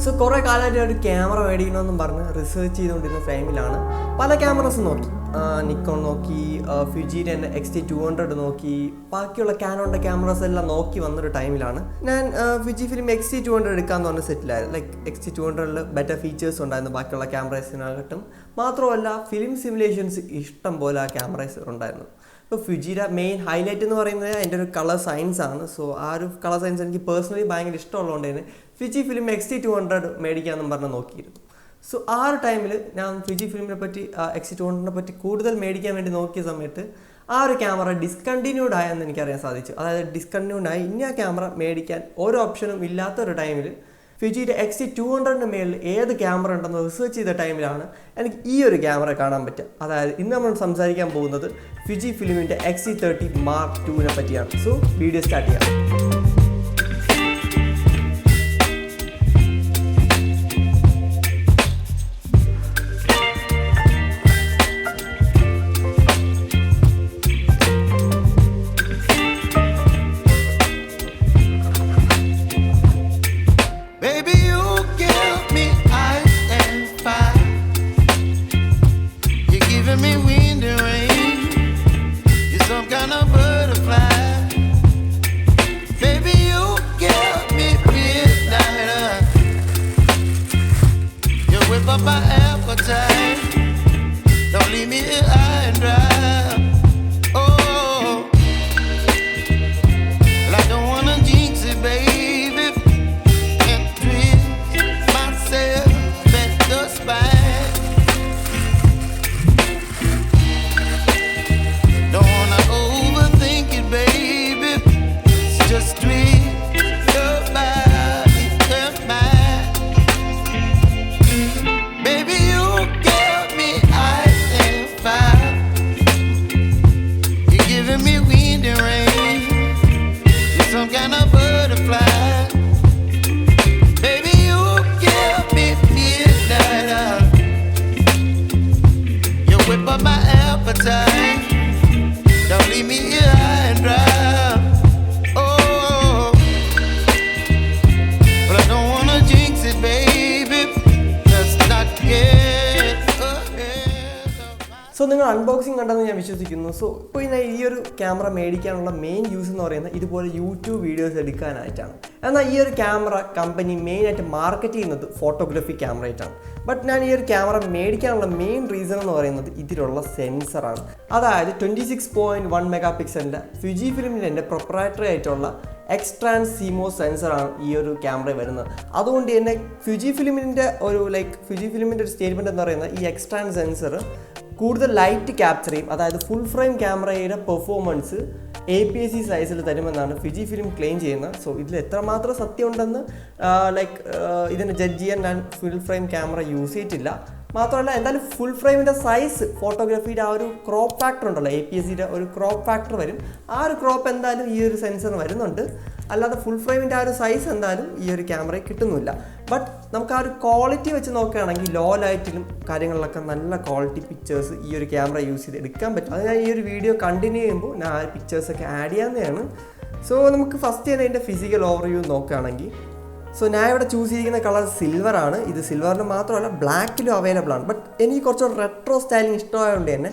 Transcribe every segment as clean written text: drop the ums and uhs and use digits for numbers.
So കുറേ കാലമായിട്ട് ഒരു ക്യാമറ മേടിക്കണമെന്നും പറഞ്ഞ് റിസർച്ച് ചെയ്തുകൊണ്ടിരുന്ന ടൈമിലാണ് പല ക്യാമറസ് നോക്കി. നിക്കോൺ നോക്കി, ഫുജിയുടെ X-T200 നോക്കി, ബാക്കിയുള്ള കാനോണിൻ്റെ ക്യാമറാസ് എല്ലാം നോക്കി വന്നൊരു ടൈമിലാണ് ഞാൻ Fujifilm X-T200 എടുക്കാമെന്ന് പറഞ്ഞ് സെറ്റിലായത്. ലൈക്ക് X-T200 ബെറ്റർ ഫീച്ചേഴ്സ് ഉണ്ടായിരുന്നു ബാക്കിയുള്ള ക്യാമറസിനാകട്ടും. മാത്രമല്ല ഫിലിം സിമുലേഷൻസ് ഇഷ്ടം പോലെ ആ ക്യാമറസ് ഉണ്ടായിരുന്നു. ഇപ്പോൾ ഫുജിയുടെ മെയിൻ ഹൈലൈറ്റ് എന്ന് പറയുന്നത് അതിൻ്റെ ഒരു കളർ സയൻസ് ആണ്. സോ ആ ഒരു കളർ സയൻസ് എനിക്ക് പേഴ്സണലി ഭയങ്കര ഇഷ്ടമുള്ളതുകൊണ്ട് തന്നെ Fujifilm X-T200 മേടിക്കാമെന്നും പറഞ്ഞ് നോക്കിയിരുന്നു. സോ ആ ഒരു ടൈമിൽ ഞാൻ Fujifilmനെ പറ്റി X-T200നെ പറ്റി കൂടുതൽ മേടിക്കാൻ വേണ്ടി നോക്കിയ സമയത്ത് ആ ഒരു ക്യാമറ ഡിസ്കണ്ടിന്യൂഡ് ആയെന്ന് എനിക്കറിയാൻ സാധിച്ചു. അതായത് ഡിസ്കണ്ടിന്യൂഡ് ആയി ഇനി ആ ക്യാമറ മേടിക്കാൻ ഒരു ഓപ്ഷനും ഇല്ലാത്തൊരു ടൈമിൽ ഫുജിയുടെ X-T200ൻ്റെ മേളിൽ ഏത് ക്യാമറ ഉണ്ടെന്ന് റിസർച്ച് ചെയ്ത ടൈമിലാണ് എനിക്ക് ഈ ഒരു ക്യാമറ കാണാൻ പറ്റുക. അതായത് ഇന്ന് നമ്മൾ സംസാരിക്കാൻ പോകുന്നത് Fujifilmൻ്റെ X-T30 Mark IIനെ പറ്റിയാണ്. സോ വീഡിയോ സ്റ്റാർട്ട് ചെയ്യാം. സോ നിങ്ങൾ അൺബോക്സിങ് കണ്ടെന്ന് ഞാൻ വിശ്വസിക്കുന്നു. സോ ഇപ്പോൾ ഈ ഒരു ക്യാമറ മേടിക്കാനുള്ള മെയിൻ യൂസ് എന്ന് പറയുന്നത് ഇതുപോലെ യൂട്യൂബ് വീഡിയോസ് എടുക്കാനായിട്ടാണ്. എന്നാൽ ഈ ഒരു ക്യാമറ കമ്പനി മെയിനായിട്ട് മാർക്കറ്റ് ചെയ്യുന്നത് ഫോട്ടോഗ്രാഫി ക്യാമറയായിട്ടാണ്. ബട്ട് ഞാൻ ഈ ഒരു ക്യാമറ മേടിക്കാനുള്ള മെയിൻ റീസൺ എന്ന് പറയുന്നത് ഇതിലുള്ള സെൻസറാണ്. അതായത് 26.1 മെഗാ പിക്സലിൻ്റെ Fujifilmൻ്റെ പ്രൊപ്രൈറ്ററി ആയിട്ടുള്ള X-Trans CMOS സെൻസറാണ് ഈ ഒരു ക്യാമറ വരുന്നത്. അതുകൊണ്ട് തന്നെ Fujifilmൻ്റെ ഒരു സ്റ്റേറ്റ്മെൻറ്റ് എന്ന് പറയുന്നത് ഈ X-Trans സെൻസർ കൂടുതൽ ലൈറ്റ് ക്യാപ്ചർ ചെയ്യും. അതായത് ഫുൾ ഫ്രെയിം ക്യാമറയുടെ പെർഫോമൻസ് APS-C സൈസിൽ തരുമെന്നാണ് Fujifilm ക്ലെയിം ചെയ്യുന്നത്. സോ ഇതിൽ എത്രമാത്രം സത്യമുണ്ടെന്ന് ഇതിനെ ജഡ്ജ് ചെയ്യാൻ ഞാൻ ഫുൾ ഫ്രെയിം ക്യാമറ യൂസ് ചെയ്തിട്ടില്ല. മാത്രമല്ല എന്തായാലും ഫുൾ ഫ്രെയിമിൻ്റെ സൈസ് ഫോട്ടോഗ്രാഫിയുടെ ആ ഒരു ക്രോപ്പ് ഫാക്ടർ ഉണ്ടല്ലോ, APS-Cയുടെ ഒരു ക്രോപ്പ് ഫാക്ടർ വരും. ആ ഒരു ക്രോപ്പ് എന്തായാലും ഈ ഒരു സെൻസറിന് വരുന്നുണ്ട്. അല്ലാതെ ഫുൾ ഫ്രെയിമിൻ്റെ ആ ഒരു സൈസ് എന്തായാലും ഈ ഒരു ക്യാമറയിൽ കിട്ടുന്നില്ല. ബട്ട് നമുക്ക് ആ ഒരു ക്വാളിറ്റി വെച്ച് നോക്കുകയാണെങ്കിൽ ലോ ലൈറ്റിലും കാര്യങ്ങളിലൊക്കെ നല്ല ക്വാളിറ്റി പിക്ചേഴ്സ് ഈ ഒരു ക്യാമറ യൂസ് ചെയ്ത് എടുക്കാൻ പറ്റും. അത് ഞാൻ ഈ ഒരു വീഡിയോ കണ്ടിന്യൂ ചെയ്യുമ്പോൾ ഞാൻ ആ പിക്ചേഴ്സൊക്കെ ആഡ് ചെയ്യാവുന്നതാണ്. സോ നമുക്ക് ഫസ്റ്റ് തന്നെ ഇതിൻ്റെ ഫിസിക്കൽ ഓവർവ്യൂ നോക്കുകയാണെങ്കിൽ, സോ ഞാൻ ഇവിടെ ചൂസ് ചെയ്തിരിക്കുന്ന കളർ സിൽവർ ആണ്. ഇത് സിൽവറിന് മാത്രമല്ല ബ്ലാക്കിലും അവൈലബിൾ ആണ്. ബട്ട് എനിക്ക് കുറച്ച് റെട്രോ സ്റ്റൈലിംഗ് ഇഷ്ടമായതുകൊണ്ട് തന്നെ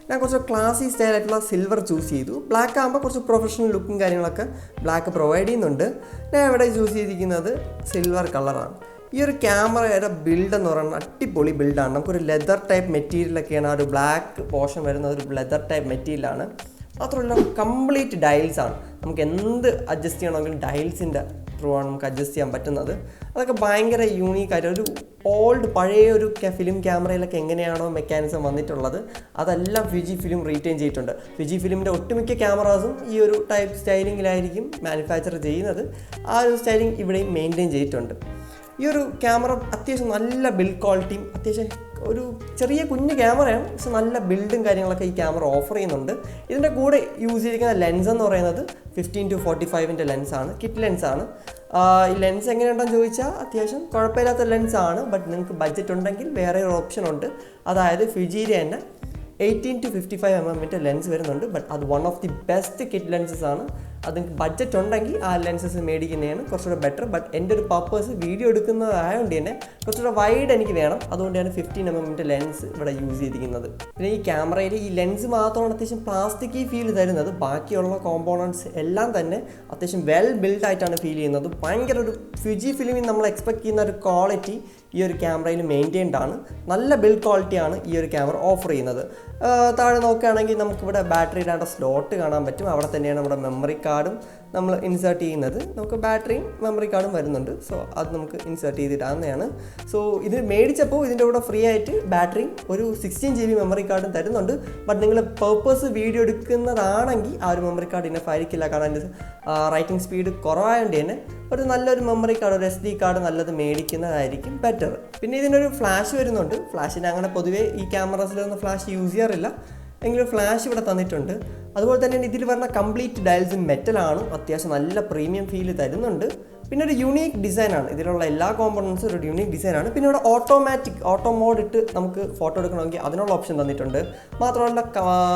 ഞാൻ കുറച്ച് ക്ലാസി സ്റ്റൈലായിട്ടുള്ള സിൽവർ ചൂസ് ചെയ്തു. ബ്ലാക്ക് ആകുമ്പോൾ കുറച്ച് പ്രൊഫഷണൽ ലുക്കും കാര്യങ്ങളൊക്കെ ബ്ലാക്ക് പ്രൊവൈഡ് ചെയ്യുന്നുണ്ട്. ഞാൻ ഇവിടെ ചൂസ് ചെയ്തിരിക്കുന്നത് സിൽവർ കളറാണ്. ഈ ഒരു ക്യാമറയുടെ ബിൽഡ് എന്ന് പറയുന്നത് അടിപൊളി ബിൽഡാണ്. നമുക്കൊരു ലെതർ ടൈപ്പ് മെറ്റീരിയലൊക്കെയാണ് ആ ഒരു ബ്ലാക്ക് പോർഷൻ വരുന്നത്. ഒരു ലെതർ ടൈപ്പ് മെറ്റീരിയലാണ്. മാത്രമല്ല കംപ്ലീറ്റ് ഡയൽസാണ്. നമുക്ക് എന്ത് അഡ്ജസ്റ്റ് ചെയ്യണമെങ്കിലും ഡയൽസിൻ്റെ ത്രൂ ആണ് നമുക്ക് അഡ്ജസ്റ്റ് ചെയ്യാൻ പറ്റുന്നത്. അതൊക്കെ ഭയങ്കര യൂണീക്കായിട്ട് ഒരു പഴയ ഒരു ഫിലിം ക്യാമറയിലൊക്കെ എങ്ങനെയാണോ മെക്കാനിസം വന്നിട്ടുള്ളത് അതെല്ലാം Fujifilm റീറ്റെയിൻ ചെയ്തിട്ടുണ്ട്. Fujifilmൻ്റെ ഒട്ടുമിക്ക ക്യാമറാസും ഈ ഒരു ടൈപ്പ് സ്റ്റൈലിങ്ങിലായിരിക്കും മാനുഫാക്ചർ ചെയ്യുന്നത്. ആ ഒരു സ്റ്റൈലിംഗ് ഇവിടെയും മെയിൻറ്റെയിൻ ചെയ്തിട്ടുണ്ട്. ഈ ഒരു ക്യാമറ അത്യാവശ്യം നല്ല ബിൽഡ് ക്വാളിറ്റിയും അത്യാവശ്യം ഒരു ചെറിയ കുഞ്ഞു ക്യാമറയാണ്. പക്ഷെ നല്ല ബിൽഡും കാര്യങ്ങളൊക്കെ ഈ ക്യാമറ ഓഫർ ചെയ്യുന്നുണ്ട്. ഇതിൻ്റെ കൂടെ യൂസ് ചെയ്തിരിക്കുന്ന ലെൻസ് എന്ന് പറയുന്നത് 15-45 ലെൻസാണ്, കിറ്റ് ലെൻസാണ്. ഈ ലെൻസ് എങ്ങനെയുണ്ടെന്ന് ചോദിച്ചാൽ അത്യാവശ്യം കുഴപ്പമില്ലാത്ത ലെൻസാണ്. ബട്ട് നിങ്ങൾക്ക് ബഡ്ജറ്റ് ഉണ്ടെങ്കിൽ വേറെ ഒരു ഓപ്ഷൻ ഉണ്ട്. അതായത് ഫുജിയുടെ തന്നെ 18-55 mm ലെൻസ് വരുന്നുണ്ട്. ബട്ട് അത് one of the best kit lenses ആണ്. അത് നിങ്ങൾക്ക് ബഡ്ജറ്റ് ഉണ്ടെങ്കിൽ ആ ലെൻസസ് മേടിക്കുന്നതാണ് കുറച്ചുകൂടെ ബെറ്റർ. ബട്ട് എൻ്റെ ഒരു പർപ്പസ് വീഡിയോ എടുക്കുന്നതായതുകൊണ്ട് തന്നെ കുറച്ചുകൂടെ വൈഡ് എനിക്ക് വേണം. അതുകൊണ്ടാണ് 15mm ലെൻസ് ഇവിടെ യൂസ് ചെയ്തിരിക്കുന്നത്. പിന്നെ ഈ ക്യാമറയിൽ ഈ ലെൻസ് മാത്രമാണ് അത്യാവശ്യം പ്ലാസ്റ്റിക് ഫീൽ തരുന്നത്. ബാക്കിയുള്ള കോമ്പോണൻറ്റ്സ് എല്ലാം തന്നെ അത്യാവശ്യം വെൽ ബിൽഡ് ആയിട്ടാണ് ഫീൽ ചെയ്യുന്നത്. ഭയങ്കര ഒരു Fujifilm നമ്മൾ എക്സ്പെക്ട് ചെയ്യുന്ന ഒരു ക്വാളിറ്റി ഈ ഒരു ക്യാമറയിൽ മെയിൻറ്റെയിൻഡ് ആണ്. നല്ല ബിൽഡ് ക്വാളിറ്റിയാണ് ഈ ഒരു ക്യാമറ ഓഫർ ചെയ്യുന്നത്. താഴെ നോക്കുകയാണെങ്കിൽ നമുക്കിവിടെ ബാറ്ററി ഇടാനുള്ള സ്ലോട്ട് കാണാൻ പറ്റും. അവിടെ തന്നെയാണ് നമ്മുടെ മെമ്മറി കാർഡും നമ്മൾ ഇൻസേർട്ട് ചെയ്യുന്നത്. നമുക്ക് ബാറ്ററിയും മെമ്മറി കാർഡും വരുന്നുണ്ട്. സോ അത് നമുക്ക് ഇൻസേർട്ട് ചെയ്തിടാവുന്നതാണ്. സോ ഇത് മേടിച്ചപ്പോൾ ഇതിൻ്റെ കൂടെ ഫ്രീ ആയിട്ട് ബാറ്ററിയും ഒരു 16GB മെമ്മറി കാർഡും തരുന്നുണ്ട്. ബട്ട് നിങ്ങൾ പർപ്പസ് വീഡിയോ എടുക്കുന്നതാണെങ്കിൽ ആ ഒരു മെമ്മറി കാർഡ് ഇനഫ് ആയിരിക്കില്ല. കാരണം അതിൻ്റെ റൈറ്റിംഗ് സ്പീഡ് കുറവായതുകൊണ്ട് തന്നെ ഒരു നല്ലൊരു മെമ്മറി കാർഡ്, ഒരു SD കാർഡ് നല്ലത് മേടിക്കുന്നതായിരിക്കും ബെറ്റർ. പിന്നെ ഇതിനൊരു ഫ്ലാഷ് വരുന്നുണ്ട്. ഫ്ലാഷിന് അങ്ങനെ പൊതുവേ ഈ ക്യാമറാസിലൊന്നും ഫ്ലാഷ് യൂസ് ചെയ്യാറില്ല, എങ്കിലും ഫ്ലാഷ് ഇവിടെ തന്നിട്ടുണ്ട്. അതുപോലെ തന്നെ ഇതിൽ വരുന്ന കംപ്ലീറ്റ് ഡയൽസ് മെറ്റലാണ്. അത്യാവശ്യം നല്ല പ്രീമിയം ഫീൽ തരുന്നുണ്ട്. പിന്നെ ഒരു യൂണീക്ക് ഡിസൈനാണ്. ഇതിലുള്ള എല്ലാ കോമ്പോണൻസും ഒരു യൂണീക്ക് ഡിസൈനാണ്. പിന്നെ ഇവിടെ ഓട്ടോ മോഡ് ഇട്ട് നമുക്ക് ഫോട്ടോ എടുക്കണമെങ്കിൽ അതിനുള്ള ഓപ്ഷൻ തന്നിട്ടുണ്ട്. മാത്രമല്ല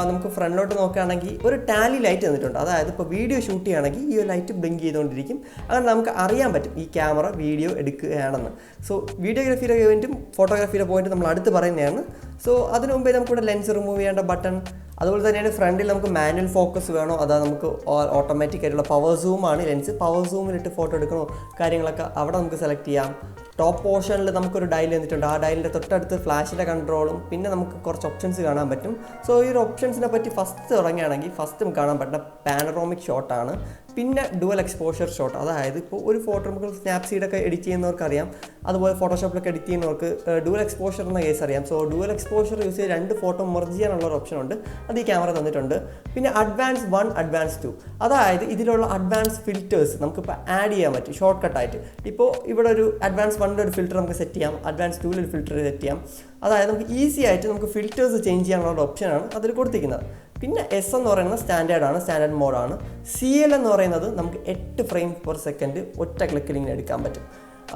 നമുക്ക് ഫ്രണ്ടിലോട്ട് നോക്കുകയാണെങ്കിൽ ഒരു ടാലി ലൈറ്റ് തന്നിട്ടുണ്ട്. അതായത് ഇപ്പോൾ വീഡിയോ ഷൂട്ട് ചെയ്യുകയാണെങ്കിൽ ഈ ഒരു ലൈറ്റ് ബ്ലിങ്ക് ചെയ്തുകൊണ്ടിരിക്കും. അങ്ങനെ നമുക്ക് അറിയാൻ പറ്റും ഈ ക്യാമറ വീഡിയോ എടുക്കുകയാണെന്ന്. സോ വീഡിയോഗ്രാഫിയുടെ പോയിന്റും ഫോട്ടോഗ്രാഫിയുടെ പോയിന്റും നമ്മൾ അടുത്ത് പറയുന്നതാണ്. സോ അതിന് മുമ്പേ നമുക്കിവിടെ ലെൻസ് റിമൂവ് ചെയ്യേണ്ട ബട്ടൺ, അതുപോലെ തന്നെയാണ് ഫ്രണ്ടിൽ നമുക്ക് മാനുവൽ ഫോക്കസ് വേണോ അതാ നമുക്ക് ഓട്ടോമാറ്റിക് ആയിട്ടുള്ള പവർ സൂമാണ് ലെൻസ്. പവർ സൂമിലിട്ട് ഫോട്ടോ എടുക്കണോ കാര്യങ്ങളൊക്കെ അവിടെ നമുക്ക് സെലക്ട് ചെയ്യാം. ടോപ്പ് പോർഷനിൽ നമുക്കൊരു ഡയൽ തന്നിട്ടുണ്ട്. ആ ഡയലിൻ്റെ തൊട്ടടുത്ത് ഫ്ലാഷിൻ്റെ കൺട്രോളും പിന്നെ നമുക്ക് കുറച്ച് ഓപ്ഷൻസ് കാണാൻ പറ്റും. സോ ഈ ഒരു ഓപ്ഷൻസിനെ പറ്റി ഫസ്റ്റ് തുടങ്ങുകയാണെങ്കിൽ ഫസ്റ്റ് കാണാൻ പറ്റുന്ന പാനറോമിക് ഷോട്ടാണ്. പിന്നെ ഡുവൽ എക്സ്പോഷർ ഷോട്ട്, അതായത് ഇപ്പോൾ ഒരു ഫോട്ടോ നമുക്ക് സ്നാപ്സീഡൊക്കെ എഡിറ്റ് ചെയ്യുന്നവർക്ക് അറിയാം, അതുപോലെ ഫോട്ടോഷോപ്പിലൊക്കെ എഡിറ്റ് ചെയ്യുന്നവർക്ക് ഡുവൽ എക്സ്പോഷർ എന്ന കേസ് അറിയാം. സോ ഡുവൽ എക്സ്പോഷർ യൂസ് ചെയ്ത് 2 ഫോട്ടോ മെർജ് ചെയ്യാനുള്ള ഒരു ഓപ്ഷൻ ഉണ്ട്. അത് ഈ ക്യാമറ തന്നിട്ടുണ്ട്. പിന്നെ അഡ്വാൻസ് 1, അഡ്വാൻസ് 2, അതായത് ഇതിലുള്ള അഡ്വാൻസ് ഫിൽറ്റേഴ്സ് നമുക്കിപ്പോൾ ആഡ് ചെയ്യാൻ പറ്റും ഷോർട്ട് കട്ടായിട്ട്. ഇപ്പോൾ ഇവിടെ ഒരു അഡ്വാൻസ് 1 ഒരു ഫിൽറ്റർ നമുക്ക് സെറ്റ് ചെയ്യാം, അഡ്വാൻസ് 2 ഒരു ഫിൽറ്റർ സെറ്റ് ചെയ്യാം. അതായത് നമുക്ക് ഈസി ആയിട്ട് നമുക്ക് ഫിൽറ്റേഴ്സ് ചേഞ്ച് ചെയ്യാനുള്ള ഒരു ഓപ്ഷനാണ് അതിൽ കൊടുത്തിരിക്കുന്നത്. പിന്നെ S എന്ന് പറയുന്നത് സ്റ്റാൻഡേർഡ് മോഡാണ്. CL എന്ന് പറയുന്നത് നമുക്ക് 8 ഫ്രെയിംസ് പെർ സെക്കൻഡ് ഒറ്റ ക്ലിക്കിൽ ഇങ്ങനെ എടുക്കാൻ പറ്റും.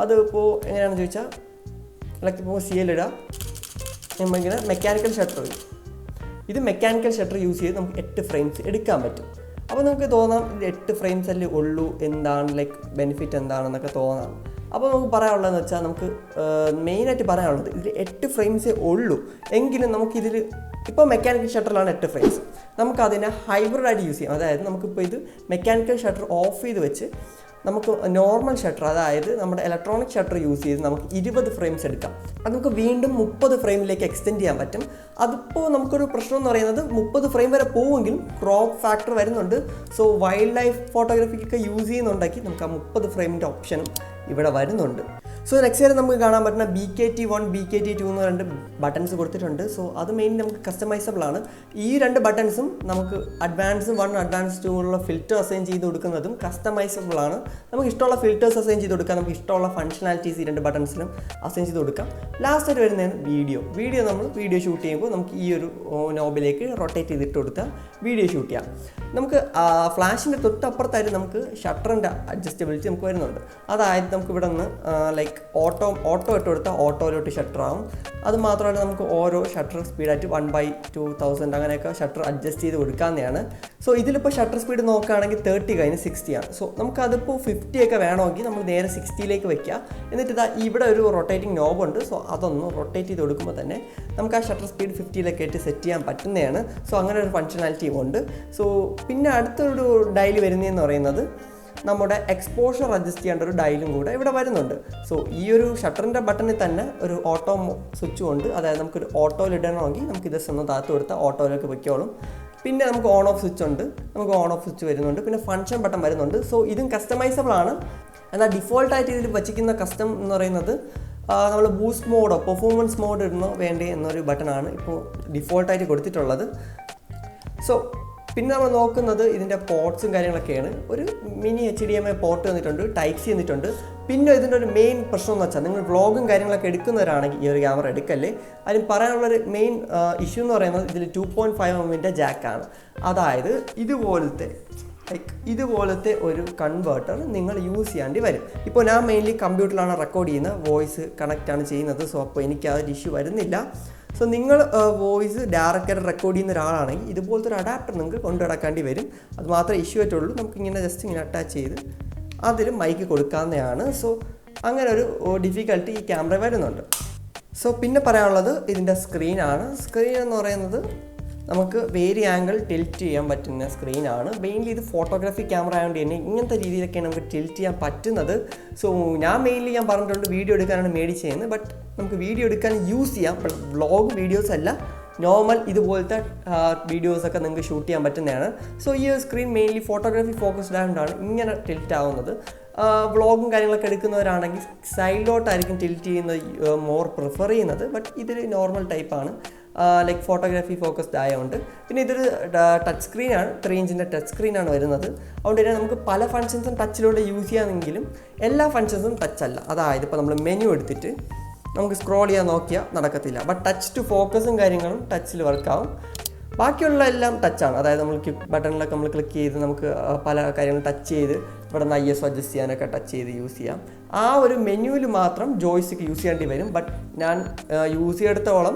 അതിപ്പോൾ എങ്ങനെയാണെന്ന് ചോദിച്ചാൽ ഇപ്പോൾ CL ഇടുക, നമ്മളിങ്ങനെ മെക്കാനിക്കൽ ഷട്ടർ, ഇത് മെക്കാനിക്കൽ ഷട്ടർ യൂസ് ചെയ്ത് നമുക്ക് 8 ഫ്രെയിംസ് എടുക്കാൻ പറ്റും. അപ്പോൾ നമുക്ക് തോന്നാം ഇത് 8 ഫ്രെയിംസ് അല്ലേ ഉള്ളൂ, എന്താണ് ലൈക്ക് ബെനിഫിറ്റ് എന്താണെന്നൊക്കെ തോന്നാം. അപ്പോൾ നമുക്ക് പറയാനുള്ളതെന്ന് വെച്ചാൽ നമുക്ക് മെയിനായിട്ട് പറയാനുള്ളത് ഇതിൽ 8 ഫ്രെയിംസേ ഉള്ളൂ. എങ്കിലും നമുക്കിതിൽ ഇപ്പോൾ മെക്കാനിക്കൽ ഷട്ടറിലാണ് 8 ഫ്രെയിംസ്, നമുക്കതിനെ ഹൈബ്രിഡായിട്ട് യൂസ് ചെയ്യാം. അതായത് നമുക്കിപ്പോൾ ഇത് മെക്കാനിക്കൽ ഷട്ടർ ഓഫ് ചെയ്ത് വെച്ച് നമുക്ക് നോർമൽ ഷട്ടർ, അതായത് നമ്മുടെ ഇലക്ട്രോണിക് ഷട്ടർ യൂസ് ചെയ്ത് നമുക്ക് 20 ഫ്രെയിംസ് എടുക്കാം. അത് നമുക്ക് വീണ്ടും 30 ഫ്രെയിമിലേക്ക് എക്സ്റ്റെൻഡ് ചെയ്യാൻ പറ്റും. അതിപ്പോൾ നമുക്കൊരു പ്രശ്നം എന്ന് പറയുന്നത് 30 ഫ്രെയിം വരെ പോവുമെങ്കിലും ക്രോപ്പ് ഫാക്ടർ വരുന്നുണ്ട്. സോ വൈൽഡ് ലൈഫ് ഫോട്ടോഗ്രാഫിക്കൊക്കെ യൂസ് ചെയ്യുന്നുണ്ടെങ്കിൽ നമുക്ക് ആ 30 ഫ്രെയിമിൻ്റെ ഓപ്ഷനും ഇവിടെ വരുന്നുണ്ട്. സോ നെക്സ്റ്റ് ആയിട്ട് നമുക്ക് കാണാൻ പറ്റുന്ന BKT1, BKT2 എന്ന് 2 ബട്ടൺസ് കൊടുത്തിട്ടുണ്ട്. സോ അത് മെയിൻലി നമുക്ക് കസ്റ്റമൈസബിൾ ആണ്. ഈ 2 ബട്ടൺസും നമുക്ക് അഡ്വാൻസ് 1, അഡ്വാൻസ് 2 ഉള്ള ഫിൽറ്റർ അസൈൻ ചെയ്ത് കൊടുക്കുന്നതും കസ്റ്റമൈസബിൾ ആണ്. നമുക്ക് ഇഷ്ടമുള്ള ഫിൽറ്റേഴ്സ് അസൈൻ ചെയ്ത് കൊടുക്കാം, നമുക്ക് ഇഷ്ടമുള്ള ഫങ്ഷനാലിറ്റീസ് ഈ 2 ബട്ടൺസിലും അസൈൻ ചെയ്ത് കൊടുക്കാം. ലാസ്റ്റ് ആയിട്ട് വരുന്നതാണ് വീഡിയോ നമ്മൾ വീഡിയോ ഷൂട്ട് ചെയ്യുമ്പോൾ നമുക്ക് ഈ ഒരു നോബിലേക്ക് റൊട്ടേറ്റ് ചെയ്തിട്ട് കൊടുത്താൽ വീഡിയോ ഷൂട്ട് ചെയ്യാം. നമുക്ക് ഫ്ലാഷിൻ്റെ തൊട്ടപ്പുറത്തായിട്ട് നമുക്ക് ഷട്ടറിൻ്റെ അഡ്ജസ്റ്റബിലിറ്റി നമുക്ക് വരുന്നുണ്ട്. അതായത് നമുക്ക് ഇവിടെ നിന്ന് ലൈക്ക് ഓട്ടോ ഇട്ട് കൊടുത്താൽ ഓട്ടോയിലോട്ട് ഷട്ടർ ആവും. അത് മാത്രമല്ല നമുക്ക് ഓരോ ഷട്ടർ സ്പീഡായിട്ട് 1/2000 അങ്ങനെയൊക്കെ ഷട്ടർ അഡ്ജസ്റ്റ് ചെയ്ത് കൊടുക്കാവുന്നതാണ്. സോ ഇതിലിപ്പോൾ ഷട്ടർ സ്പീഡ് നോക്കുകയാണെങ്കിൽ 30 കഴിഞ്ഞ് 60 ആണ്. സോ നമുക്കതിപ്പോൾ 50 ഒക്കെ വേണമെങ്കിൽ നമ്മൾ നേരെ 60ലേക്ക് വയ്ക്കുക. എന്നിട്ട് ഇതാ ഇവിടെ ഒരു റൊട്ടേറ്റിംഗ് നോബുണ്ട്. സോ അതൊന്ന് റൊട്ടേറ്റ് ചെയ്ത് കൊടുക്കുമ്പോൾ തന്നെ നമുക്ക് ആ ഷട്ടർ സ്പീഡ് 50ലേക്ക് ആയിട്ട് സെറ്റ് ചെയ്യാൻ പറ്റുന്നതാണ്. സോ അങ്ങനെ ഒരു ഫങ്ഷനാലിറ്റി ഉണ്ട്. സോ പിന്നെ അടുത്തൊരു ഡയൽ വരുന്നതെന്ന് പറയുന്നത് നമ്മുടെ എക്സ്പോഷർ അഡ്ജസ്റ്റ് ചെയ്യേണ്ട ഒരു ഡയലും കൂടെ ഇവിടെ വരുന്നുണ്ട്. സോ ഈ ഒരു ഷട്ടറിൻ്റെ ബട്ടണിൽ തന്നെ ഒരു ഓട്ടോ സ്വിച്ചും ഉണ്ട്. അതായത് നമുക്കൊരു ഓട്ടോയിൽ ഇടണമെങ്കിൽ നമുക്ക് ഇത് ഒന്ന് താഴ്ത്തു കൊടുത്താൽ ഓട്ടോയിലേക്ക് വയ്ക്കോളും. പിന്നെ നമുക്ക് ഓൺ ഓഫ് സ്വിച്ച് ഉണ്ട്, നമുക്ക് ഓൺ ഓഫ് സ്വിച്ച് വരുന്നുണ്ട്. പിന്നെ ഫങ്ഷൻ ബട്ടൺ വരുന്നുണ്ട്. സോ ഇതും കസ്റ്റമൈസബിൾ ആണ്. എന്നാൽ ഡിഫോൾട്ടായിട്ട് ഇതിൽ വച്ചിരിക്കുന്ന കസ്റ്റം എന്ന് പറയുന്നത് നമ്മൾ ബൂസ്റ്റ് മോഡോ പെർഫോമൻസ് മോഡ് ഇടണോ വേണ്ടേ എന്നൊരു ബട്ടണാണ് ഇപ്പോൾ ഡിഫോൾട്ടായിട്ട് കൊടുത്തിട്ടുള്ളത്. സോ പിന്നെ നമ്മൾ നോക്കുന്നത് ഇതിൻ്റെ പോർട്ട്സും കാര്യങ്ങളൊക്കെയാണ്. ഒരു മിനി HDMI പോർട്ട് തന്നിട്ടുണ്ട്, Type-C തന്നിട്ടുണ്ട്. പിന്നെ ഇതിൻ്റെ ഒരു മെയിൻ പ്രശ്നം എന്ന് വെച്ചാൽ നിങ്ങൾ വ്ളോഗും കാര്യങ്ങളൊക്കെ എടുക്കുന്നവരാണെങ്കിൽ ഈ ഒരു ക്യാമറ എടുക്കല്ലേ. അതിന് പറയാനുള്ളൊരു മെയിൻ ഇഷ്യൂ എന്ന് പറയുന്നത് ഇതിൽ 2.5mm ജാക്കാണ്. അതായത് ഇതുപോലത്തെ ഒരു കൺവേർട്ടർ നിങ്ങൾ യൂസ് ചെയ്യാണ്ടി വരും. ഇപ്പോൾ ഞാൻ മെയിൻലി കമ്പ്യൂട്ടറിലാണ് റെക്കോർഡ് ചെയ്യുന്നത്, വോയിസ് കണക്റ്റാണ് ചെയ്യുന്നത്. സോ അപ്പോൾ എനിക്ക് ആ ഒരു ഇഷ്യൂ വരുന്നില്ല. സോ നിങ്ങൾ വോയിസ് ഡയറക്റ്റായിട്ട് റെക്കോർഡ് ചെയ്യുന്ന ഒരാളാണെങ്കിൽ ഇതുപോലത്തെ ഒരു അഡാപ്റ്റർ നിങ്ങൾക്ക് കൊണ്ടു നടക്കേണ്ടി വരും. അത് മാത്രമേ ഇഷ്യൂ ആയിട്ടുള്ളൂ. നമുക്കിങ്ങനെ ജസ്റ്റ് ഇങ്ങനെ അറ്റാച്ച് ചെയ്ത് അതിൽ മൈക്ക് കൊടുക്കാവുന്നതാണ്. സോ അങ്ങനെ ഒരു ഡിഫിക്കൽട്ടി ഈ ക്യാമറ വരുന്നുണ്ട്. സോ പിന്നെ പറയാനുള്ളത് ഇതിൻ്റെ സ്ക്രീനാണ്. സ്ക്രീൻ എന്ന് പറയുന്നത് നമുക്ക് വേരി ആംഗിൾ ടിൽറ്റ് ചെയ്യാൻ പറ്റുന്ന സ്ക്രീനാണ്. മെയിൻലി ഇത് ഫോട്ടോഗ്രാഫി ക്യാമറ ആയതുകൊണ്ട് തന്നെ ഇങ്ങനത്തെ രീതിയിലൊക്കെയാണ് നമുക്ക് ടിൽറ്റ് ചെയ്യാൻ പറ്റുന്നത്. സോ ഞാൻ പറഞ്ഞിട്ടുണ്ട് വീഡിയോ എടുക്കാനാണ് മേടിച്ചതെന്ന്. ബട്ട് നമുക്ക് വീഡിയോ എടുക്കാൻ യൂസ് ചെയ്യാം. ബട്ട് വ്ളോഗ് വീഡിയോസ് അല്ല, നോർമൽ ഇതുപോലത്തെ വീഡിയോസൊക്കെ നിങ്ങൾക്ക് ഷൂട്ട് ചെയ്യാൻ പറ്റുന്നതാണ്. സോ ഈ ഒരു സ്ക്രീൻ മെയിൻലി ഫോട്ടോഗ്രാഫി ഫോക്കസ്ഡ് ആയതുകൊണ്ടാണ് ഇങ്ങനെ ടിൽറ്റ് ആവുന്നത്. വ്ളോഗും കാര്യങ്ങളൊക്കെ എടുക്കുന്നവരാണെങ്കിൽ സൈഡിലോട്ടായിരിക്കും ടിൽറ്റ് ചെയ്യുന്നത് മോർ പ്രിഫർ ചെയ്യുന്നത്. ബട്ട് ഇതൊരു നോർമൽ ടൈപ്പാണ്, ലൈക്ക് ഫോട്ടോഗ്രാഫി ഫോക്കസ്ഡ് ആയതുകൊണ്ട്. പിന്നെ ഇതൊരു ടച്ച് സ്ക്രീനാണ്, 3 ഇഞ്ചിൻ്റെ ടച്ച് സ്ക്രീനാണ് വരുന്നത്. അതുകൊണ്ട് തന്നെ നമുക്ക് പല ഫങ്ഷൻസും ടച്ചിലൂടെ യൂസ് ചെയ്യാമെങ്കിലും എല്ലാ ഫങ്ഷൻസും ടച്ച് അല്ല. അതായത് ഇപ്പോൾ നമ്മൾ മെനു എടുത്തിട്ട് നമുക്ക് സ്ക്രോൾ ചെയ്യാൻ നോക്കിയാൽ നടക്കത്തില്ല. ബട്ട് ടച്ച് ടു ഫോക്കസും കാര്യങ്ങളും ടച്ചിൽ വർക്കാവും. ബാക്കിയുള്ള എല്ലാം ടച്ചാണ്. അതായത് നമ്മൾ ബട്ടണിലൊക്കെ നമ്മൾ ക്ലിക്ക് ചെയ്ത് നമുക്ക് പല കാര്യങ്ങളും ടച്ച് ചെയ്ത് ഇവിടെ നിന്ന് ISO അഡ്ജസ്റ്റ് ചെയ്യാനൊക്കെ ടച്ച് ചെയ്ത് യൂസ് ചെയ്യാം. ആ ഒരു മെനുവിൽ മാത്രം ജോയ്സ്റ്റിക്ക് യൂസ് ചെയ്യേണ്ടി വരും. ബട്ട് ഞാൻ യൂസ് ചെയ്തെടുത്തോളം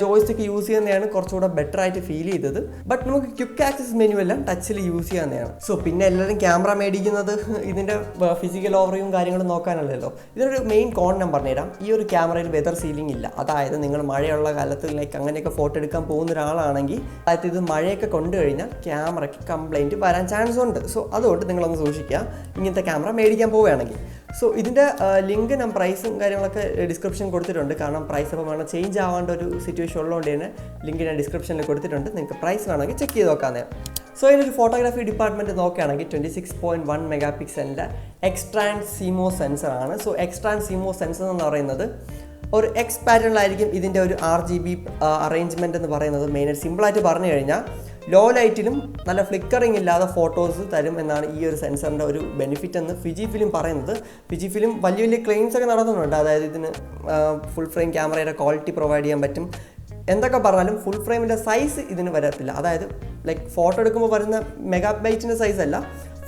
ജോയ്സ്റ്റിക്ക് യൂസ് ചെയ്യുന്നതാണ് കുറച്ചുകൂടെ ബെറ്റർ ആയിട്ട് ഫീൽ ചെയ്തത്. ബട്ട് നമുക്ക് ക്വിക്ക് ആക്സസ് മെനു എല്ലാം ടച്ചിൽ യൂസ് ചെയ്യാവുന്നതാണ്. സോ പിന്നെ എല്ലാവരും ക്യാമറ മേടിക്കുന്നത് ഇതിൻ്റെ ഫിസിക്കൽ ഓവറിയും കാര്യങ്ങളും നോക്കാനല്ലല്ലോ. ഇതിനൊരു മെയിൻ കോൺ ഞാൻ പറഞ്ഞുതരാം. ഈ ഒരു ക്യാമറയിൽ വെതർ സീലിംഗ് ഇല്ല. അതായത് നിങ്ങൾ മഴയുള്ള കാലത്ത് ലൈക്ക് അങ്ങനെയൊക്കെ ഫോട്ടോ എടുക്കാൻ പോകുന്ന ഒരാളാണെങ്കിൽ അതായത് ഇത് മഴയൊക്കെ കൊണ്ടു കഴിഞ്ഞാൽ ക്യാമറയ്ക്ക് കംപ്ലൈൻറ്റ് വരാൻ ചാൻസ് ഉണ്ട്. സോ അതുകൊണ്ട് നിങ്ങളൊന്ന് സൂക്ഷിക്കുക ഇങ്ങനത്തെ ക്യാമറ മേടിക്കാൻ പോവുകയാണെങ്കിൽ. സോ ഇതിൻ്റെ ലിങ്ക് ഞാൻ പ്രൈസും കാര്യങ്ങളൊക്കെ ഡിസ്ക്രിപ്ഷൻ കൊടുത്തിട്ടുണ്ട്. കാരണം പ്രൈസ് അപ്പോൾ വേണം ചേഞ്ച് ആവേണ്ട ഒരു സിറ്റുവേഷൻ ഉള്ളതുകൊണ്ട് തന്നെ ലിങ്ക് ഞാൻ ഡിസ്ക്രിപ്ഷനിൽ കൊടുത്തിട്ടുണ്ട്. നിങ്ങൾക്ക് പ്രൈസ് വേണമെങ്കിൽ ചെക്ക് ചെയ്ത് നോക്കാവുന്നതാണ്. സോ ഇതിലൊരു ഫോട്ടോഗ്രാഫി ഡിപ്പാർട്ട്മെൻറ്റ് നോക്കുകയാണെങ്കിൽ 26.1 മെഗാ പിക്സലിൻ്റെ എക്സ്ട്രാൻഡ് CMOS സെൻസറാണ്. സോ എക്സ്ട്രാൻഡ് CMOS സെൻസർ എന്ന് പറയുന്നത് ഒരു X പാറ്റേണിലായിരിക്കും ഇതിൻ്റെ ഒരു RGB അറേഞ്ച്മെൻറ്റ് എന്ന് പറയുന്നത്. മെയിനായിട്ട് സിമ്പിളായിട്ട് പറഞ്ഞു കഴിഞ്ഞാൽ ലോ ലൈറ്റിലും നല്ല ഫ്ലിക്കറിങ് ഇല്ലാതെ ഫോട്ടോസ് തരും എന്നാണ് ഈ ഒരു സെൻസറിൻ്റെ ഒരു ബെനിഫിറ്റ് എന്ന് Fujifilm പറയുന്നത്. Fujifilm വലിയ ക്ലെയിംസ് ഒക്കെ നടത്തുന്നുണ്ട്. അതായത് ഇതിന് ഫുൾ ഫ്രെയിം ക്യാമറയുടെ ക്വാളിറ്റി പ്രൊവൈഡ് ചെയ്യാൻ പറ്റും. എന്തൊക്കെ പറഞ്ഞാലും ഫുൾ ഫ്രെയിമിൻ്റെ സൈസ് ഇതിന് വരത്തില്ല. അതായത് ലൈക്ക് ഫോട്ടോ എടുക്കുമ്പോൾ വരുന്ന മെഗാബൈറ്റിൻ്റെ സൈസ് അല്ല.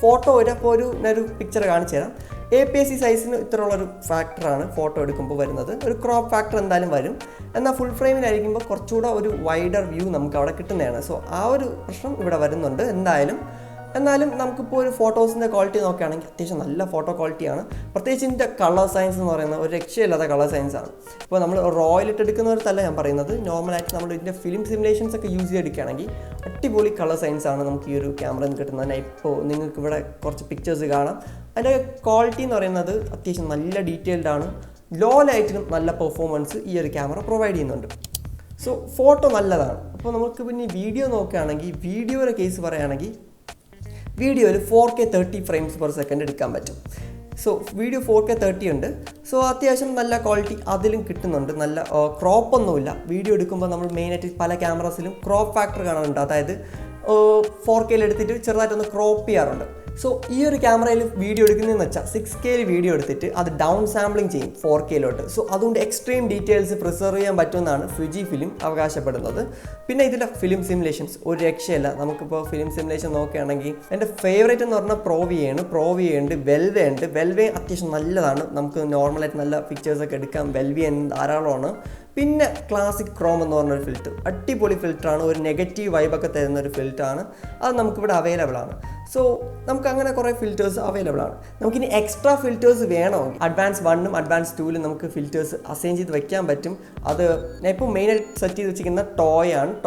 ഫോട്ടോ ഇപ്പോൾ ഒരു പിക്ചർ കാണിച്ചു തരാം. APS-C സൈസിന് ഇത്രയുള്ളൊരു ഫാക്ടറാണ് ഫോട്ടോ എടുക്കുമ്പോൾ വരുന്നത്. ഒരു ക്രോപ്പ് ഫാക്ടർ എന്തായാലും വരും. എന്നാൽ ഫുൾ ഫ്രെയിമിലായിരിക്കുമ്പോൾ കുറച്ചുകൂടെ ഒരു വൈഡർ വ്യൂ നമുക്ക് അവിടെ കിട്ടുന്നതാണ്. സോ ആ ഒരു പ്രശ്നം ഇവിടെ വരുന്നുണ്ട്. എന്നാലും നമുക്കിപ്പോൾ ഒരു ഫോട്ടോസിൻ്റെ ക്വാളിറ്റി നോക്കുകയാണെങ്കിൽ അത്യാവശ്യം നല്ല ഫോട്ടോ ക്വാളിറ്റിയാണ്. പ്രത്യേകിച്ച് ഇതിൻ്റെ കളർ സയൻസ് എന്ന് പറയുന്നത് ഒരു രക്ഷയില്ലാത്ത കളർ സയൻസാണ്. ഇപ്പോൾ നമ്മൾ റോയിലിട്ട് എടുക്കുന്നവരല്ല ഞാൻ പറയുന്നത്, നോർമലായിട്ട് നമ്മൾ ഇതിൻ്റെ ഫിലിം സിമുലേഷൻസ് ഒക്കെ യൂസ് ചെയ്തെടുക്കുകയാണെങ്കിൽ അടിപൊളി കളർ സയൻസാണ് നമുക്ക് ഈ ഒരു ക്യാമറയിൽ നിന്ന് കിട്ടുന്നത്. ഇപ്പോൾ നിങ്ങൾക്ക് ഇവിടെ കുറച്ച് പിക്ചേഴ്സ് കാണാം. അതിൻ്റെ ക്വാളിറ്റി എന്ന് പറയുന്നത് അത്യാവശ്യം നല്ല ഡീറ്റെയിൽഡ് ആണ്. ലോ ലൈറ്റിനും നല്ല പെർഫോമൻസ് ഈ ഒരു ക്യാമറ പ്രൊവൈഡ് ചെയ്യുന്നുണ്ട്. സോ ഫോട്ടോ നല്ലതാണ്. അപ്പോൾ നമുക്ക് പിന്നെ വീഡിയോ നോക്കുകയാണെങ്കിൽ വീഡിയോയുടെ കേസ് പറയുകയാണെങ്കിൽ വീഡിയോയിൽ 4K 30 ഫ്രെയിംസ് പെർ സെക്കൻഡ് എടുക്കാൻ പറ്റും. സോ വീഡിയോ 4K 30 ഉണ്ട്. സോ അത്യാവശ്യം നല്ല ക്വാളിറ്റി അതിലും കിട്ടുന്നുണ്ട്. നല്ല ക്രോപ്പൊന്നുമില്ല. വീഡിയോ എടുക്കുമ്പോൾ നമ്മൾ മെയിനായിട്ട് പല ക്യാമറസിലും ക്രോപ്പ് ഫാക്ടർ കാണാറുണ്ട്. അതായത് 4K എടുത്തിട്ട് ചെറുതായിട്ടൊന്ന് ക്രോപ്പ് ചെയ്യാറുണ്ട്. സോ ഈ ഒരു ക്യാമറയിൽ വീഡിയോ എടുക്കുന്നതെന്ന് വെച്ചാൽ 6K വീഡിയോ എടുത്തിട്ട് അത് ഡൗൺ സാമ്പിളിങ് ചെയ്യും 4K. സോ അതുകൊണ്ട് എക്സ്ട്രീം ഡീറ്റെയിൽസ് പ്രിസർവ് ചെയ്യാൻ പറ്റുമെന്നാണ് Fujifilm അവകാശപ്പെടുന്നത്. പിന്നെ ഇതിൻ്റെ ഫിലിം സിമുലേഷൻസ് ഒരു രക്ഷയല്ല. നമുക്കിപ്പോൾ ഫിലിം സിമുലേഷൻ നോക്കുകയാണെങ്കിൽ എൻ്റെ ഫേവറേറ്റ് എന്ന് പറഞ്ഞാൽ പ്രോവി ഉണ്ട്, വെൽവേ അത്യാവശ്യം നല്ലതാണ്. നമുക്ക് നോർമലായിട്ട് നല്ല പിക്ചേഴ്സൊക്കെ എടുക്കാം. വെൽവേ ധാരാളമാണ്. പിന്നെ ക്ലാസിക് ക്രോം എന്ന് പറഞ്ഞൊരു ഫിൽറ്റർ, അടിപൊളി ഫിൽറ്ററാണ്. ഒരു നെഗറ്റീവ് വൈബൊക്കെ തരുന്ന ഒരു ഫിൽറ്ററാണ്. അത് നമുക്കിവിടെ അവൈലബിൾ ആണ്. സോ നമുക്ക് അങ്ങനെ കുറേ ഫിൽറ്റേഴ്സ് അവൈലബിൾ ആണ്. നമുക്കിനി എക്സ്ട്രാ ഫിൽറ്റേഴ്സ് വേണമെങ്കിൽ അഡ്വാൻസ് 1 അഡ്വാൻസ് 2 നമുക്ക് ഫിൽറ്റേഴ്സ് അസൈൻ ചെയ്ത് വെക്കാൻ പറ്റും. അത് ഞാൻ ഇപ്പോൾ മെയിനായിട്ട് സെറ്റ് ചെയ്ത് വെച്ചിരിക്കുന്ന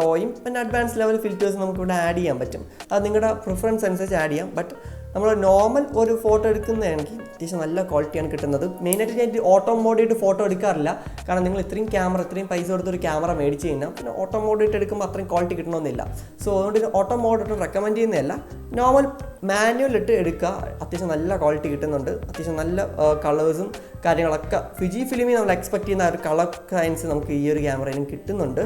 ടോയും പിന്നെ അഡ്വാൻസ് ലെവൽ ഫിൽറ്റേഴ്സ് നമുക്കിവിടെ ആഡ് ചെയ്യാൻ പറ്റും. അത് നിങ്ങളുടെ പ്രിഫറൻസ് അനുസരിച്ച് ആഡ് ചെയ്യാം. ബട്ട് നമ്മൾ നോർമൽ ഒരു ഫോട്ടോ എടുക്കുന്നതാണെങ്കിൽ അത്യാവശ്യം നല്ല ക്വാളിറ്റിയാണ് കിട്ടുന്നത്. മെയിനായിട്ട് ഞാൻ ഓട്ടോ മോഡിയിട്ട് ഫോട്ടോ എടുക്കാറില്ല. കാരണം നിങ്ങൾ ഇത്രയും പൈസ കൊടുത്തൊരു ക്യാമറ മേടിച്ച് കഴിഞ്ഞാൽ പിന്നെ ഓട്ടോ മോഡിയിട്ട് എടുക്കുമ്പോൾ അത്രയും ക്വാളിറ്റി കിട്ടണമെന്നില്ല. സോ അതുകൊണ്ട് ഓട്ടോ മോഡിട്ട് റെക്കമെൻഡ് ചെയ്യുന്നതല്ല. നോർമൽ മാനുവൽ ഇട്ട് എടുക്കുക. അത്യാവശ്യം നല്ല ക്വാളിറ്റി കിട്ടുന്നുണ്ട്. അത്യാവശ്യം നല്ല കളേഴ്സും കാര്യങ്ങളൊക്കെ Fujifilm നമ്മൾ എക്സ്പെക്ട് ചെയ്യുന്ന ഒരു കളർ സയൻസ് നമുക്ക് ഈ ഒരു ക്യാമറയിലും കിട്ടുന്നുണ്ട്.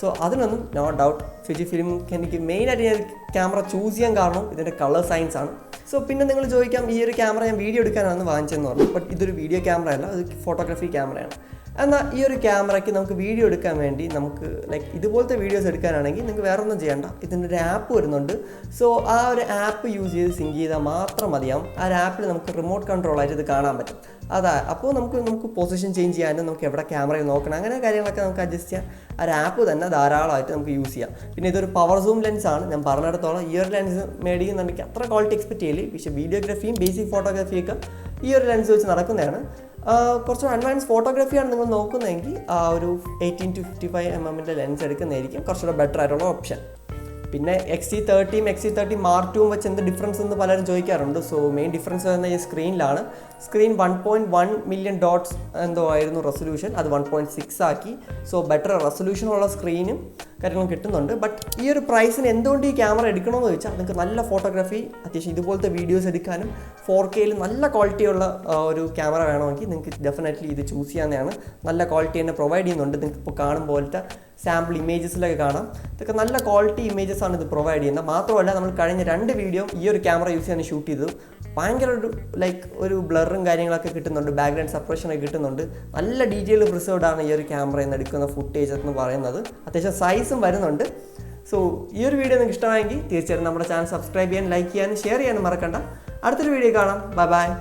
സോ അതിനൊന്നും നോ ഡൗട്ട് Fujifilm എനിക്ക് മെയിനായിട്ട് ഞാൻ ക്യാമറ ചൂസ് ചെയ്യാൻ കാരണം ഇതിൻ്റെ കളർ സയൻസ് ആണ്. സോ പിന്നെ നിങ്ങൾ ചോദിക്കാം ഈ ഒരു ക്യാമറ ഞാൻ വീഡിയോ എടുക്കാനാണ് വാങ്ങിച്ചതെന്ന് പറഞ്ഞു. ബട്ട് ഇതൊരു വീഡിയോ ക്യാമറ അല്ല, ഇത് ഫോട്ടോഗ്രാഫി ക്യാമറയാണ്. എന്നാൽ ഈ ഒരു ക്യാമറയ്ക്ക് നമുക്ക് വീഡിയോ എടുക്കാൻ വേണ്ടി നമുക്ക് ലൈക്ക് ഇതുപോലത്തെ വീഡിയോസ് എടുക്കാനാണെങ്കിൽ നിങ്ങൾക്ക് വേറെ ഒന്നും ചെയ്യേണ്ട. ഇതിൻ്റെ ഒരു ആപ്പ് വരുന്നുണ്ട്. സോ ആ ഒരു ആപ്പ് യൂസ് ചെയ്ത് സിങ്ക് ചെയ്താൽ മാത്രം മതിയാവും. ആ ഒരു ആപ്പിൽ നമുക്ക് റിമോട്ട് കൺട്രോളായിട്ട് ഇത് കാണാൻ പറ്റും. അതാ അപ്പോൾ നമുക്ക് പൊസിഷൻ ചേഞ്ച് ചെയ്യാനും നമുക്ക് എവിടെ ക്യാമറയിൽ നോക്കണം അങ്ങനെ കാര്യങ്ങളൊക്കെ നമുക്ക് അഡ്ജസ്റ്റ് ചെയ്യാം. ആ ഒരു ആപ്പ് തന്നെ ധാരാളമായിട്ട് നമുക്ക് യൂസ് ചെയ്യാം. പിന്നെ ഇതൊരു പവർ സൂം ലെൻസാണ്. ഞാൻ പറഞ്ഞിടത്തോളം ഈ ഒരു ലെൻസ് മേടിക്കുന്നുണ്ടെങ്കിൽ അത്ര ക്വാളിറ്റി എക്സ്പെക്ട് ചെയ്യില്ല. പക്ഷേ വീഡിയോഗ്രാഫിയും ബേസിക് ഫോട്ടോഗ്രാഫിയൊക്കെ ഈ ഒരു ലെൻസ് വെച്ച് നടക്കുന്നതാണ്. കുറച്ച് അഡ്വാൻസ് ഫോട്ടോഗ്രാഫിയാണ് നിങ്ങൾ നോക്കുന്നതെങ്കിൽ ഒരു 18 to 55 mm ലെൻസ് എടുക്കുന്നതായിരിക്കും കുറച്ചുകൂടെ ബെറ്റർ ആയിട്ടുള്ള ഓപ്ഷൻ. പിന്നെ X-T30 X-T30 Mark II വെച്ച് എന്ത് ഡിഫറൻസ് എന്ന് പലരും ചോദിക്കാറുണ്ട്. സോ മെയിൻ ഡിഫറൻസ് വരുന്ന ഈ സ്ക്രീനിലാണ്. സ്ക്രീൻ 1.1 മില്യൺ ഡോട്ട്സ് എന്തോ ആയിരുന്നു റെസൊല്യൂഷൻ, അത് 1.6 ആക്കി. സോ ബെറ്റർ റെസൊല്യൂഷനുള്ള സ്ക്രീനും കാര്യങ്ങളും കിട്ടുന്നുണ്ട്. ബട്ട് ഈ ഒരു പ്രൈസിന് എന്തുകൊണ്ട് ഈ ക്യാമറ എടുക്കണമെന്ന് ചോദിച്ചാൽ നിങ്ങൾക്ക് നല്ല ഫോട്ടോഗ്രാഫി അത്യാവശ്യം ഇതുപോലത്തെ വീഡിയോസ് എടുക്കാനും 4Kയിൽ നല്ല ക്വാളിറ്റിയുള്ള ഒരു ക്യാമറ വേണമെങ്കിൽ നിങ്ങൾക്ക് ഡെഫിനറ്റ്ലി ഇത് ചൂസ് ചെയ്യാവുന്നതാണ്. നല്ല ക്വാളിറ്റി തന്നെ പ്രൊവൈഡ് ചെയ്യുന്നുണ്ട്. നിങ്ങൾക്ക് ഇപ്പോൾ കാണും പോലത്തെ സാമ്പിൾ ഇമേജസിലൊക്കെ കാണാം. ഇതൊക്കെ നല്ല ക്വാളിറ്റി ഇമേജസ് ആണ് ഇത് പ്രൊവൈഡ് ചെയ്യുന്നത്. മാത്രമല്ല നമ്മൾ കഴിഞ്ഞ 2 വീഡിയോ ഈ ഒരു ക്യാമറ യൂസ് ചെയ്യാൻ ഷൂട്ട് ചെയ്തു. ഭയങ്കര ഒരു ബ്ലറും കാര്യങ്ങളൊക്കെ കിട്ടുന്നുണ്ട്, ബാക്ക്ഗ്രൗണ്ട് സെപ്പറേഷനൊക്കെ കിട്ടുന്നുണ്ട്. നല്ല ഡീറ്റെയിൽ പ്രിസർവ്ഡ് ആണ് ഈ ഒരു ക്യാമറയിൽ നിന്ന് എടുക്കുന്ന ഫുട്ടേജ് എന്ന് പറയുന്നത്. അത്യാവശ്യം സൈസും വരുന്നുണ്ട്. സോ ഈ ഒരു വീഡിയോ നിങ്ങൾക്ക് ഇഷ്ടമായെങ്കിൽ തീർച്ചയായിട്ടും നമ്മുടെ ചാനൽ സബ്സ്ക്രൈബ് ചെയ്യാൻ, ലൈക്ക് ചെയ്യാനും ഷെയർ ചെയ്യാനും മറക്കണ്ട. അടുത്തൊരു വീഡിയോ കാണാം. Bye bye.